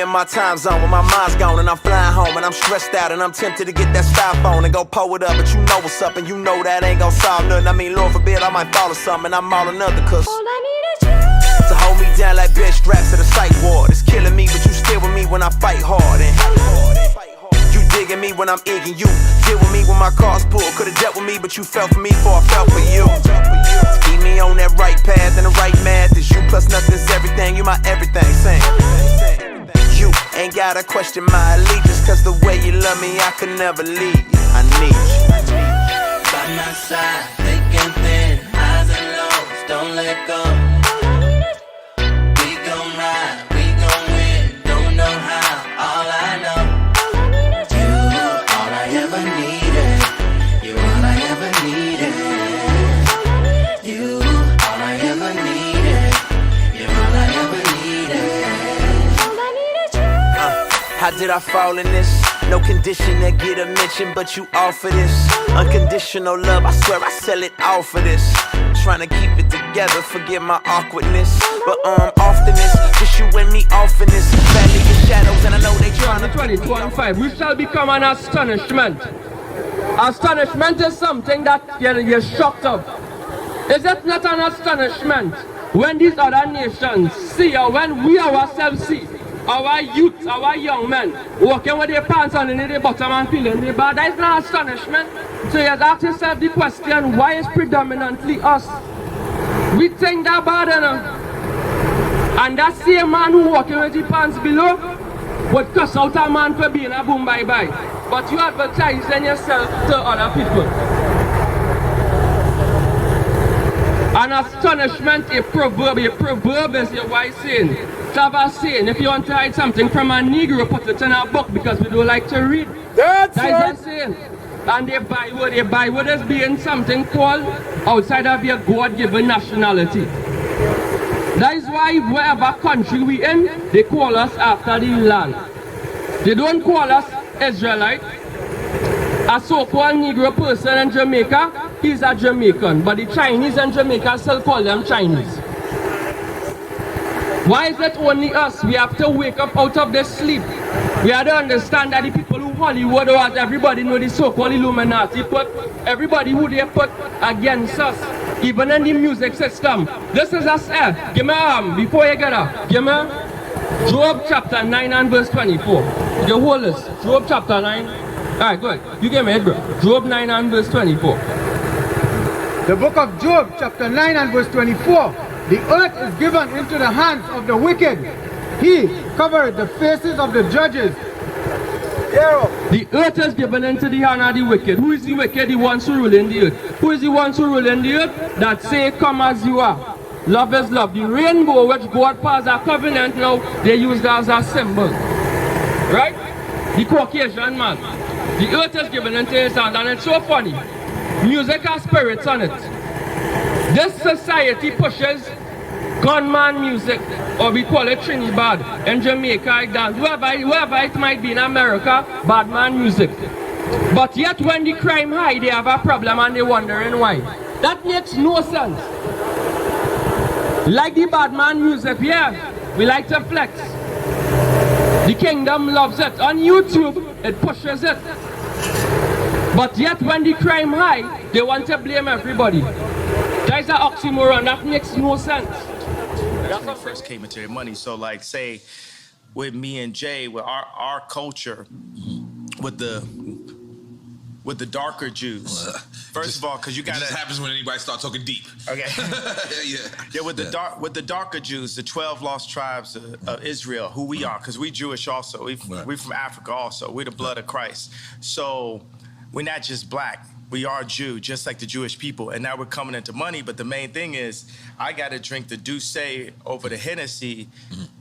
in my time zone when my mind's gone and I'm flying home and I'm stressed out and I'm tempted to get that styrofoam and go pull it up, but you know what's up and you know that ain't gon' solve nothing. I mean, Lord forbid I might fall or something and I'm all another, cause all I need is you to hold me down like bed straps at a psych ward. It's killing me, but you still with me when I fight hard. And you digging me when I'm egging you. Deal with me when my car's pulled. Could've dealt with me, but you fell for me before I fell for you. Keep me on that right path and the right math. Is you plus nothing's everything. You my everything. Sing. You ain't gotta question my allegiance, cause the way you love me, I could never leave you. I need you. By my side, thick and thin, highs and lows, don't let go. We gon' ride, we gon' win, don't know how, all I know. You, all I ever needed. You, all I ever needed. You, all I ever needed. You, all I ever needed. How did I fall in this? No condition that get a mention, but you offer this unconditional love, I swear I sell it all for this. Trying to keep it together, forget my awkwardness. But often it's just you and me off in this. Valley of shadows and I know they trying to 2025, we shall become an astonishment. Astonishment is something that you're shocked of. Is it not an astonishment when these other nations see, or when we ourselves see our youth, our young men walking with their pants underneath their bottom and feeling their bad? That is not astonishment. So you have to ask yourself the question, why is predominantly us? We think that bad enough. And that same man who walking with his pants below would cuss out a man for being a boom bye bye. But you advertising yourself to other people. An astonishment, a proverb is a wise saying. Clever saying, if you want to hide something from a Negro, put it in a book because we don't like to read. That's a saying. And the Bible is being something called outside of your God-given nationality. That is why wherever country we in, they call us after the land. They don't call us Israelite. A so-called Negro person in Jamaica, he's a Jamaican. But the Chinese in Jamaica still call them Chinese. Why is it only us? We have to wake up out of this sleep. We have to understand that the people who Hollywood or everybody know the so-called Illuminati put everybody who they put against us, even in the music system. This is us. Give me before you get up. Give me Job chapter 9 and verse 24. You hold this. Job chapter 9. Alright, good. You give me it, bro. Job 9 and verse 24. The book of Job chapter 9 and verse 24. The earth is given into the hands of the wicked. He covered the faces of the judges. The earth is given into the hand of the wicked. Who is the wicked? The ones who rule in the earth. Who is the ones who rule in the earth? That say, come as you are. Love is love. The rainbow which God passed a covenant now, they use that as a symbol. Right? The Caucasian man. The earth is given into his hand, and it's so funny. Music has spirits on it. This society pushes gunman music, or we call it Trinidad, in Jamaica, I dance. Whoever it might be in America, bad man music. But yet when the crime high, they have a problem and they're wondering why. That makes no sense. Like the bad man music, yeah, we like to flex. The kingdom loves it. On YouTube, it pushes it. But yet when the crime high, they want to blame everybody. That is an oxymoron. That makes no sense. That's when I first came into their money. So like say with me and Jay, with our culture, with the darker Jews. First of all, because you got it just happens when anybody starts talking deep. Okay. Yeah, with the darker Jews, the 12 lost tribes of Israel, who we are, because we Jewish also. We from Africa also. We're the blood of Christ. So we're not just black. We are Jew, just like the Jewish people. And now we're coming into money. But the main thing is, I got to drink the Douce over the Hennessy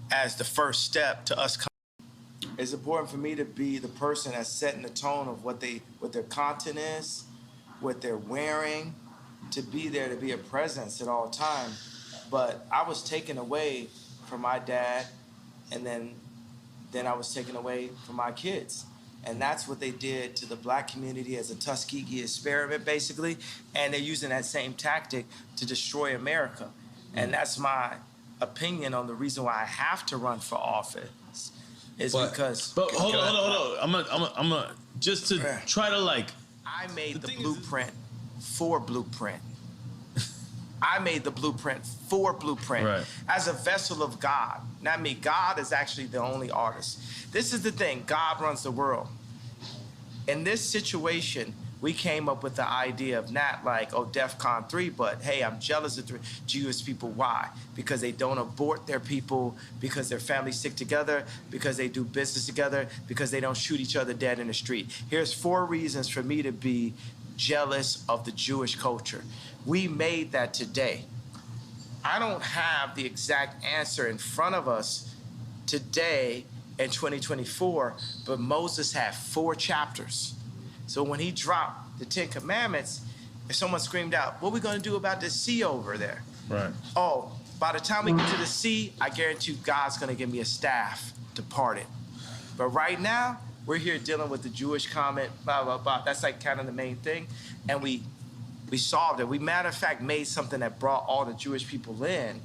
as the first step to us coming. It's important for me to be the person that's setting the tone of what their content is, what they're wearing, to be there, to be a presence at all time. But I was taken away from my dad, and then I was taken away from my kids. And that's what they did to the black community as a Tuskegee experiment, basically. And they're using that same tactic to destroy America. And that's my opinion on the reason why I have to run for office. is because. But hold on. I'm gonna just to try to like. I made the blueprint for Blueprint. I made the blueprint for Blueprint. Right. As a vessel of God. Not me. God is actually the only artist. This is the thing. God runs the world. In this situation, we came up with the idea of not like, oh, DEFCON 3, but hey, I'm jealous of Jewish people. Why? Because they don't abort their people, because their families stick together, because they do business together, because they don't shoot each other dead in the street. Here's 4 reasons for me to be jealous of the Jewish culture. We made that today. I don't have the exact answer in front of us today in 2024, but Moses had 4 chapters. So when he dropped the 10 Commandments, if someone screamed out, what are we going to do about the sea over there? Right. Oh, by the time we get to the sea, I guarantee you God's going to give me a staff to part it. But right now, we're here dealing with the Jewish comment, blah, blah, blah. That's like kind of the main thing. And we solved it. We, matter of fact, made something that brought all the Jewish people in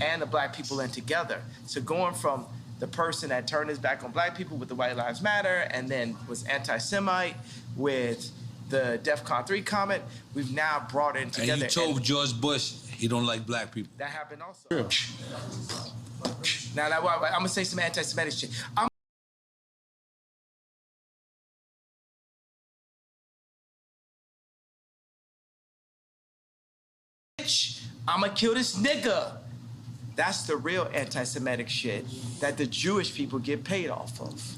and the black people in together. So going from the person that turned his back on black people with the White Lives Matter and then was anti-Semite with the DEFCON 3 comment, we've now brought it in together. And you told George Bush he don't like black people. That happened also. Now, I'm going to say some anti-Semitic shit. I'm going to kill this nigga. That's the real anti-Semitic shit that the Jewish people get paid off of.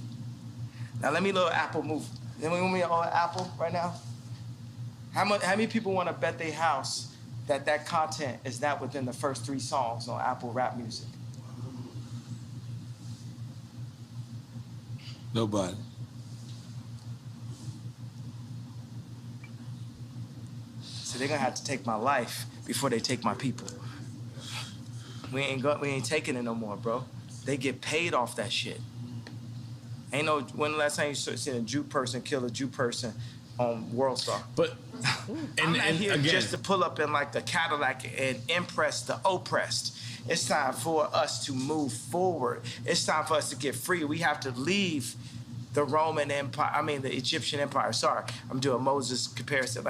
Now let me little Apple move. Let me move on Apple right now. How many people want to bet their house that content is not within the first 3 songs on Apple Rap Music? Nobody. So they're gonna have to take my life before they take my people. We ain't taking it no more, bro. They get paid off that shit. Ain't no, when the last time you seen a Jew person kill a Jew person on World Star? But I'm not here just to pull up in like the Cadillac and impress the oppressed. It's time for us to move forward. It's time for us to get free. We have to leave the Roman Empire, the Egyptian Empire. Sorry, I'm doing Moses comparison.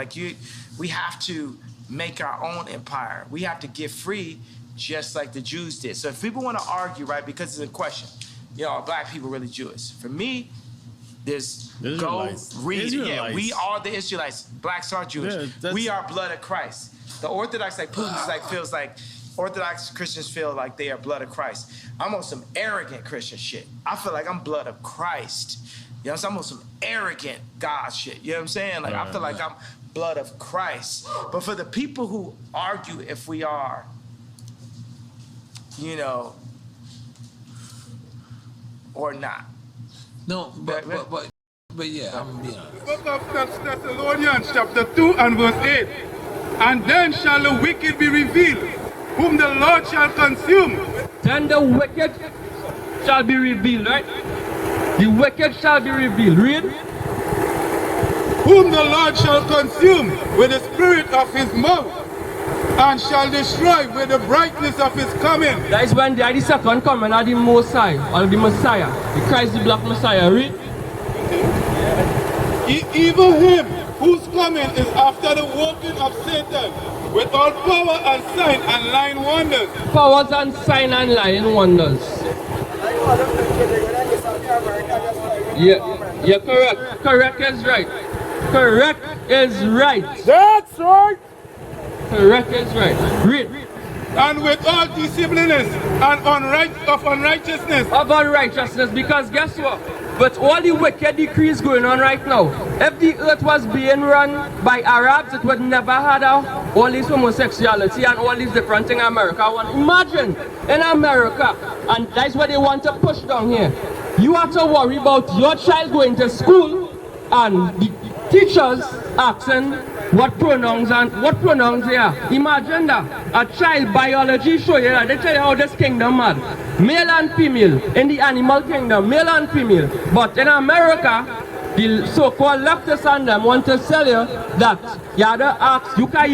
We have to make our own empire. We have to get free just like the Jews did. So if people want to argue, right, because it's a question, are black people really Jewish? For me, go read it. Yeah, we are the Israelites. Blacks are Jewish. Yeah, we are blood of Christ. The Orthodox, feels like Orthodox Christians feel like they are blood of Christ. I'm on some arrogant Christian shit. I feel like I'm blood of Christ. You know what I'm saying? I'm on some arrogant God shit. You know what I'm saying? I feel like I'm blood of Christ. But for the people who argue if we are, or not. No, but yeah, I'm being honest. Book of Thessalonians chapter 2 and verse 8. And then shall the wicked be revealed, whom the Lord shall consume. Then the wicked shall be revealed, right? The wicked shall be revealed. Read. Whom the Lord shall consume with the spirit of his mouth, and shall destroy with the brightness of his coming. That is when the second coming of the Most High, or the Messiah, the Christ the Black Messiah. Read. Even him whose coming is after the working of Satan, with all power and sign and lying wonders. Powers and sign and lying wonders. Yeah, correct. Correct is right. Correct is right. That's right. Correct is right. Read. And with all deceitfulness and unrighteousness. Of unrighteousness, because guess what? With all the wicked decrees going on right now, if the earth was being run by Arabs, it would never have all this homosexuality and all these different things in America. Imagine in America, and that's what they want to push down here. You have to worry about your child going to school and the teachers asking what pronouns they are. Imagine that. A child biology show you that. They tell you how this kingdom mad. Male and female. In the animal kingdom, male and female. But in America, the so-called leftists and them want to tell you that you have to ask, you can't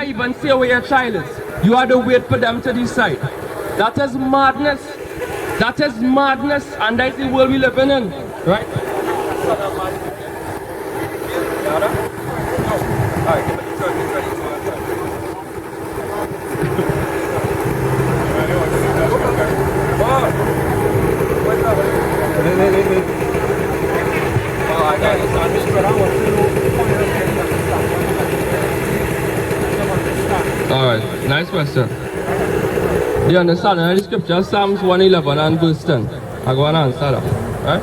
even say where your child is. You have to wait for them to decide. That is madness. That is madness, and that is the world we live in, right? Alright, nice question. Do you understand? In the scripture, Psalms 111 and verse 10. I go and answer that. Right?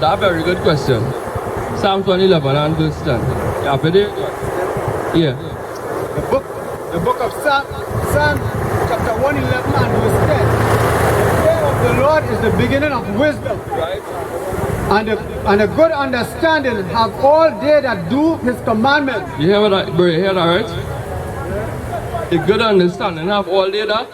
That very good question. Psalms 111 and verse 10. You happy there? Yeah. The book of Psalm chapter 111 and verse 10. The fear of the Lord is the beginning of wisdom. Right. And a good understanding have all they that do his commandments. You hear what bro, you hear that, right? A good understanding have all they that.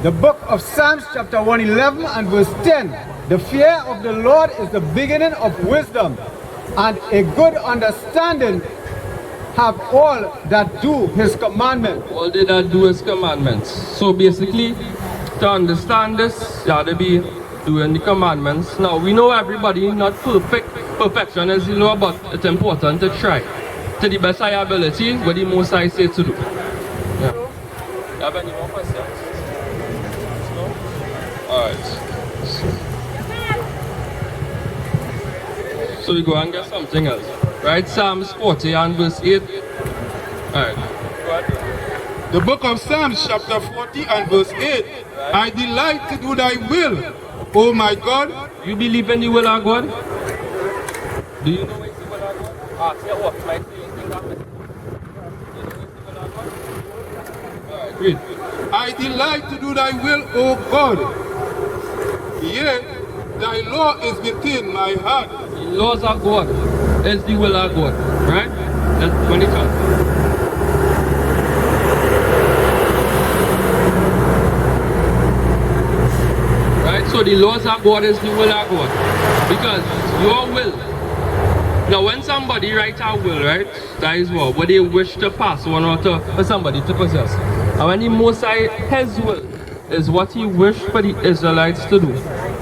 The book of Psalms chapter 111 and verse 10. The fear of the Lord is the beginning of wisdom, and a good understanding have all that do his commandments. All they that do his commandments. So basically, to understand this, you have to be doing the commandments. Now, we know everybody not perfection is but it's important to try. To the best of your ability, what the most I say to do. Yeah. You have any more questions? No? Alright. So we go and get something else. Right? Psalms 40 and verse 8. Alright. The book of Psalms chapter 40 and verse 8. I delight to do thy will, O my God. You believe in the will of God? Do you know what is the will of God? Say what? Like Alright, read. I delight to do thy will, O God. Yea, thy law is within my heart. The laws of God is the will of God, right? That's 20 times. Right? So the laws of God is the will of God. Because your will. Now when somebody writes a will, right? That is what they wish to pass on or for somebody to possess. And when the Most High, his will is what he wished for the Israelites to do.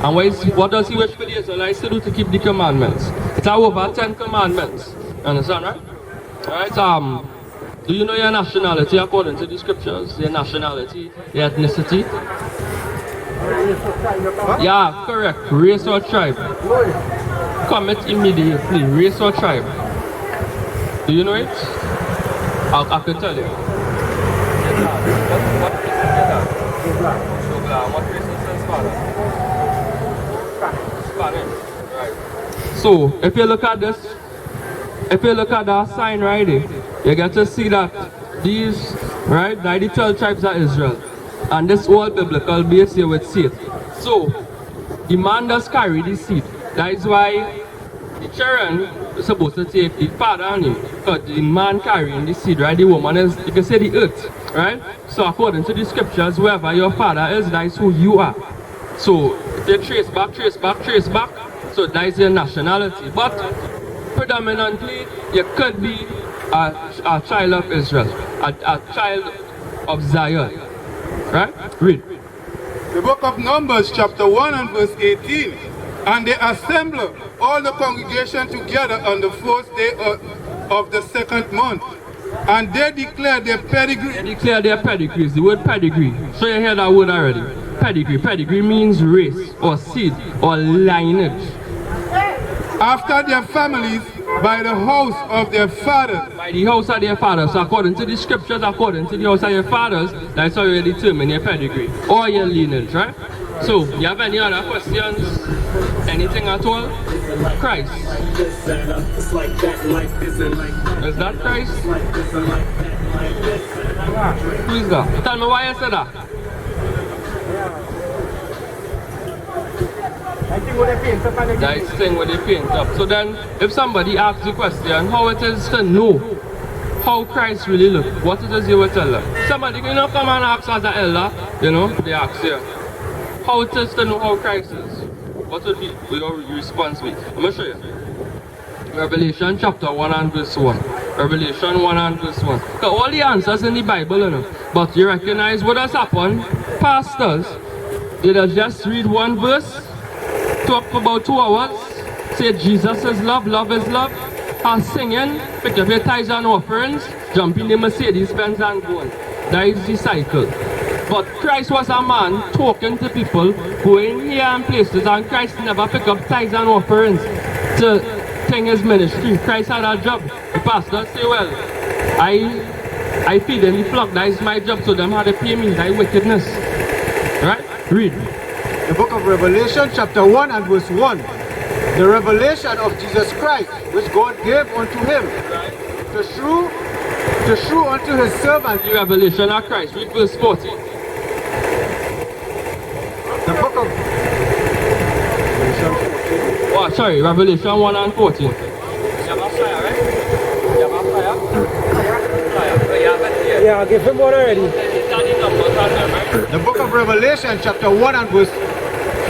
And what does he wish for the Israelites to do? To keep the commandments. It's over 10 commandments. Understand, right? Alright, do you know your nationality according to the scriptures? Your nationality, your ethnicity? Yeah, correct. Race or tribe. Comment immediately. Race or tribe. Do you know it? I can tell you. What race is his father? Spanish. Right. So, if you look at this, if you look at that sign right there, you get to see that these, right, the 12 tribes of Israel. And this whole biblical base here with seed. So, the man does carry the seed. That is why the children is supposed to take the father on him. Because the man carrying the seed, right? The woman is, you can say the earth, right? So according to the scriptures, whoever your father is, that is who you are. So if you trace back, so that is your nationality. But predominantly, you could be a child of Israel, a child of Zion. Right? Read. The book of Numbers chapter 1 and verse 18. And they assemble all the congregation together on the 4th day of the 2nd month. And they declare their pedigree. They declare their pedigrees. The word pedigree. So you hear that word already. Pedigree. Pedigree means race or seed or lineage. After their families, by the house of their fathers. By the house of their fathers. So according to the scriptures, according to the house of your fathers, that's how you determine your pedigree or your lineage, right? So, you have any other questions? Anything at all? Christ. Is that Christ? Who is that? Tell me why you said that. That is thing where they paint up. So then, if somebody asks the question, how it is to know how Christ really look, what it is you will tell them? Somebody can come and ask as an elder, they ask you. How it is to know how Christ is? What would be your response be? I'm going to show you. Revelation chapter 1 and verse 1. Revelation 1 and verse 1. Because all the answers in the Bible, you know. But you recognize what has happened? Pastors, they just read one verse, talk for about 2 hours, say Jesus is love, love is love, and singing, pick up your tithes and offerings, jump in the Mercedes Benz and go on. That is the cycle. But Christ was a man talking to people, going here and places, and Christ never picked up tithes and offerings to thing his ministry. Christ had a job. The pastor say, well, I feed in the flock, that is my job, so them had to pay me, that is wickedness. Right? Read. The book of Revelation chapter 1 and verse 1. The revelation of Jesus Christ, which God gave unto him, to shew unto his servants. The revelation of Christ. Read verse 40. The book of Oh, sorry, Revelation 1 and 14. Yeah, I'll give him one already. The book of Revelation chapter 1 and verse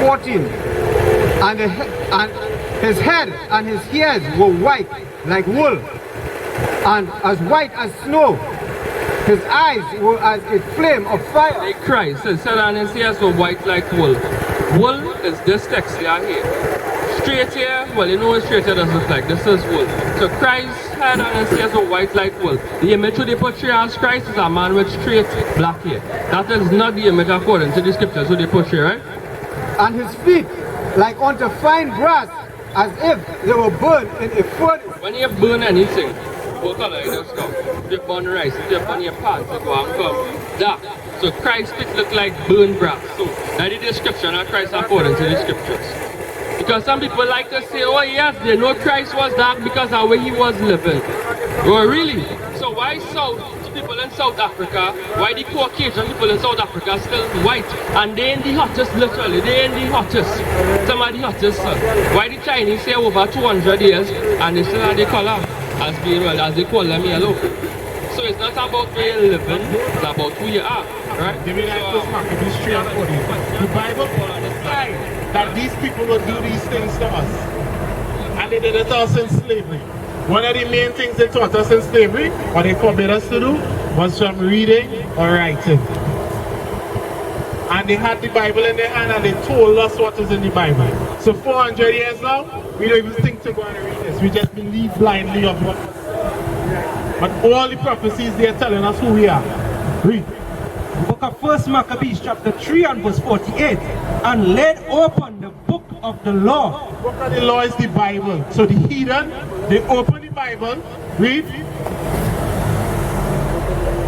14. And his head and his ears were white like wool, and as white as snow. His eyes were as a flame of fire. Like Christ, his head and his ears were white like wool. Wool is this text here. Straight here, well, you know what straight here does look like. This is wool. So Christ's head and his ears were white like wool. The image they portray as Christ is a man with straight black hair. That is not the image according to the scriptures who they portray, right? And his feet like unto fine brass, as if they were burned in a furnace. When you burn anything, what color it just come? Dip on rice, dip on your pants, it go and come dark. So Christ's feet look like burned brass. So that is the description of Christ according to the scriptures. Because some people like to say, oh yes, they know Christ was dark because of where he was living. Oh really? So why people in South Africa, why the Caucasian people in South Africa are still white? And they in the hottest, literally, they in the hottest. Some of the hottest. Why the Chinese say over 200 years and they still have the color as being, well, as they call them yellow. So it's not about where you're living, it's about who you are. Right? The Bible prophesied that these people would do these things to us. And they did it us in slavery. One of the main things they taught us in slavery, or they forbid us to do, was from reading or writing. And they had the Bible in their hand and they told us what is in the Bible. So 400 years now, we don't even think to go and read this. We just believe blindly of what. But all the prophecies, they are telling us who we are. Read. The book of 1 Maccabees chapter 3 and verse 48. And laid open the book of the law. The book of the law is the Bible. So the heathen, they open the Bible. Read.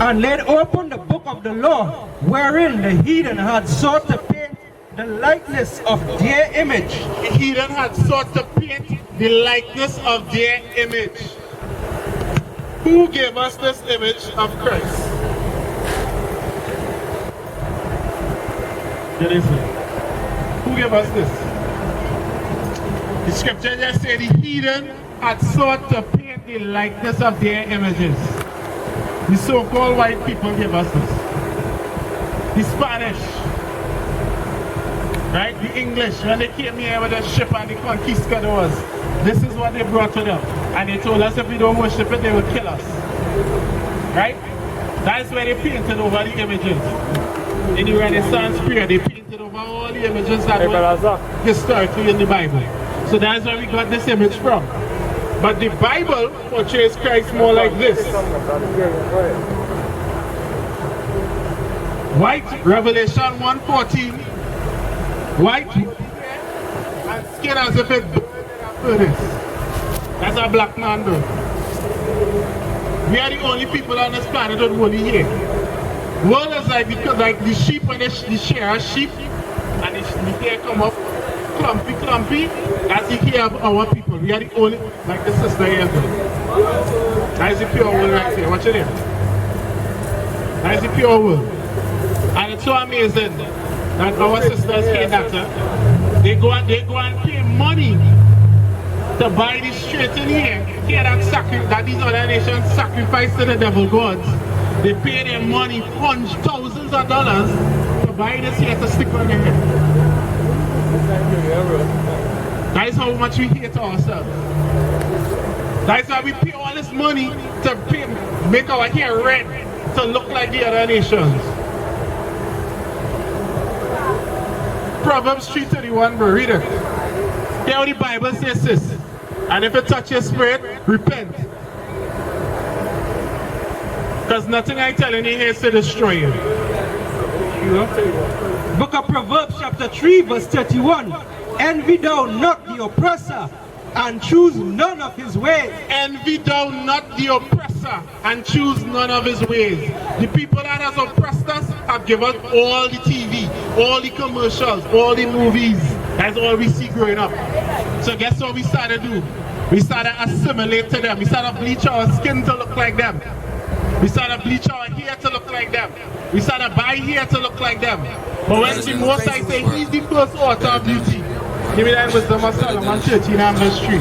And laid open the book of the law, wherein the heathen had sought to paint the likeness of their image. The heathen had sought to paint the likeness of their image. Who gave us this image of Christ? Who gave us this? The scripture just said the heathen had sought to paint the likeness of their images. The so-called white people gave us this. The Spanish, right? The English, when they came here with the ship and the conquistadors, this is what they brought to them. And they told us if we don't worship it, they will kill us. Right? That's where they painted over the images. In the Renaissance period, they painted over all the images that were historically in the Bible. So that's where we got this image from. But the Bible portrays Christ more like this. White, Revelation 1:14. White and skin as if it furnace. That's a black man though. We are the only people on this planet with woolly hair. Wool is like the sheep when they share a sheep and the hair come up clumpy. That's the hair of our people. We are the only, like the sister here. That is the pure wool right there. Watch it here. That is the pure wool. And it's so amazing that our sisters here, doctor, they go and pay money to buy this straight in here that these other nations sacrifice to the devil gods. They pay their money, thousands of dollars to buy this here to stick on their head. That is how much we hate ourselves. That's why we pay all this money to make our hair red to look like the other nations. Proverbs 3:31, bro, read it. Hear what the Bible says, sis. And if it touches your spirit, repent. Because nothing I telling you here is to destroy you. Book of Proverbs chapter 3 verse 31. Envy thou not the oppressor, and choose none of his ways. Envy thou not the oppressor, and choose none of his ways. The people that has oppressed us have given us all the TV, all the commercials, all the movies. That's all we see growing up. So guess what we started to do? We started to assimilate to them. We started to bleach our skin to look like them. We started to bleach our hair to look like them. We started to buy hair to look like them. But when the Most I say he's the first author of beauty, give me that wisdom of Solomon 13 and verse 3.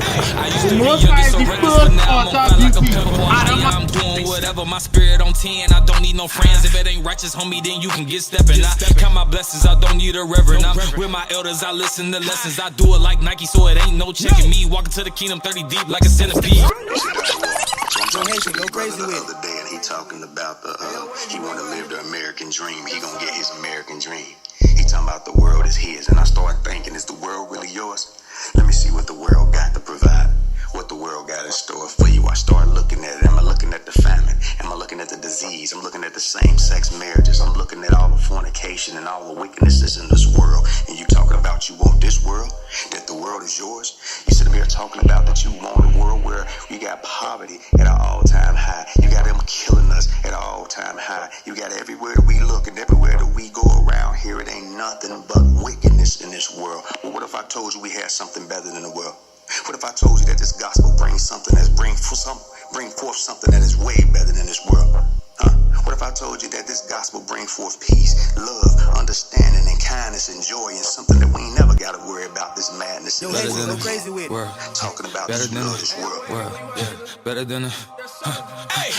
The Most High is the first author of beauty. I'm doing whatever, my spirit on 10. I don't need no friends. If it ain't righteous, homie, then you can get stepping. I count my blessings, I don't need a reverend. I'm with my elders, I listen to lessons. I do it like Nike, so it ain't no checking me. Walking to the kingdom 30 deep like a centipede. Go crazy with it. The other day, and he talking about he want to live the American dream. He gonna get his American dream. He talking about the world is his, and I start thinking, is the world really yours? Let me see what the world got to provide, what the world got in store for you. I start looking at it. Am I looking at the famine? Am I looking at the disease? I'm looking at the same-sex marriages. I'm looking at all the fornication and all the wickednesses in this world. And you talking about you want this world, that the world is yours? You sit up here talking about that you want a world where you got poverty at an all-time high. You got them killing us at an all-time high. You got everywhere that we look and everywhere that we go around here, it ain't nothing but wickedness in this world. Well, what if I told you we had something better than the world? What if I told you that this gospel brings something that's bring forth something that is way better than this world? What if I told you that this gospel brings forth peace, love, understanding, and kindness and joy, and something that we ain't never got to worry about this madness and this world. Crazy with it. Talking about this love, this world. Better than a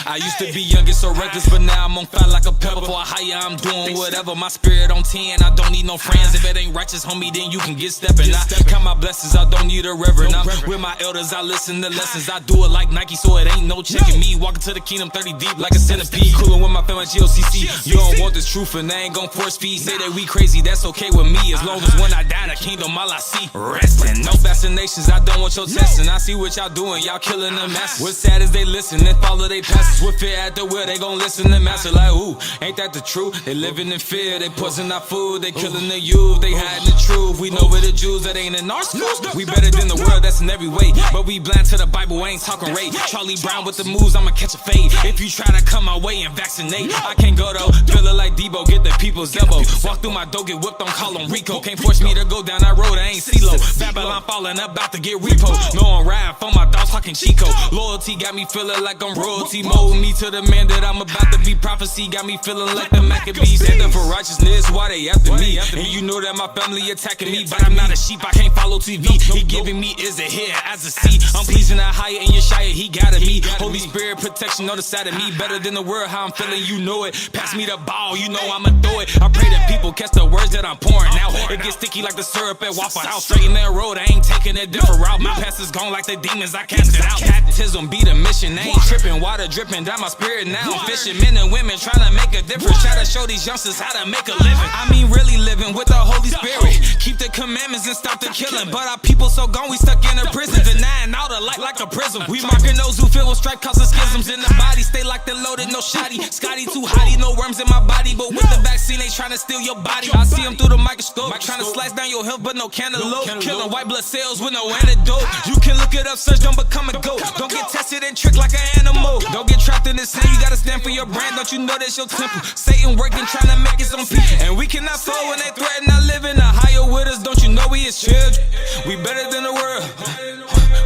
I used to be young and so reckless, but now I'm on fire like a pebble. For a higher, I'm doing whatever. My spirit on 10, I don't need no friends. If it ain't righteous, homie, then you can get stepping. I count my blessings, I don't need a reverend. I'm with my elders, I listen to lessons. I do it like Nike, so it ain't no checking me. Walking to the kingdom 30 deep like a centipede. Coolin' with my family, GOCC. You don't want this truth, and I ain't gon' force feed. Say that we crazy, that's okay with me. As long as when I die, the kingdom all I see. Resting, no fascinations, I don't want your testing. I see what y'all doing, y'all killing the masses. What's sad is they listen and follow they passes. With fear at the wheel, they gon' listen to master. Like, ooh, ain't that the truth? They living in fear, they poison our food, they killing the youth, they hiding the truth. We know we're the Jews that ain't in our schools. We better than the world, that's in every way. But we blind to the Bible, ain't talking rape. Charlie Brown with the moves, I'ma catch a fade. If you try to come my way and vaccinate, I can't go though. Feeling like Debo, get the people's elbow. Walk through my door, get whipped, don't call him Rico. Can't force me to go down that road, I ain't CeeLo. Babylon falling, about to get repo. No, I'm riding for my dogs, fucking Chico. Loyalty got me feeling like I'm royalty. Mold me to the man that I'm about to be. Prophecy got me feeling like the Maccabees. Stand up for righteousness, why they after me? And you know that my family attacking me, but I'm not a sheep, I can't follow TV. He giving me is a here as a seed. I'm pleasing that higher in your shire, he got me. Holy Spirit protection on the side of me. Better than the world, how I'm feeling, you know it. Pass me the ball, you know I'ma throw it. I pray that people catch the words that I'm pouring out. It gets sticky like the syrup at Waffle House. Straight in that road, I ain't taking a different route. My past is gone like the demons, I cast it out. Baptism be the mission, I ain't tripping. Water dripping down my spirit now. I'm fishing, men and women trying to make a difference. Try to show these youngsters how to make a living. I mean really living with the Holy Spirit. Keep the commandments and stop the killing. But our people so gone, we stuck in a prison. Denying all the light like a prism. We marking those who feel with stripe, causing schisms in the body. Stay like the loaded, no shoddy. Scotty too hotty, no worms in my body. But with the vaccine, they trying to steal your body. I see them through the microscope, trying to slice down your health, but no cantaloupe. Killing white blood cells with no antidote. You can look it up, search, don't become a goat. Don't get tested and tricked like an animal. Don't get trapped in this sin, you gotta stand for your brand. Don't you know that's your temple? Satan working, trying to make his own people. And we cannot fall when they threaten our living. The higher with us, don't you know we is children? We better than the world.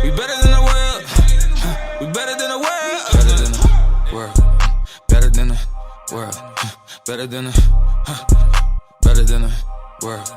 We better than the world. We better than the world. Better than the world. Better than the world. Better than the. Better than the world.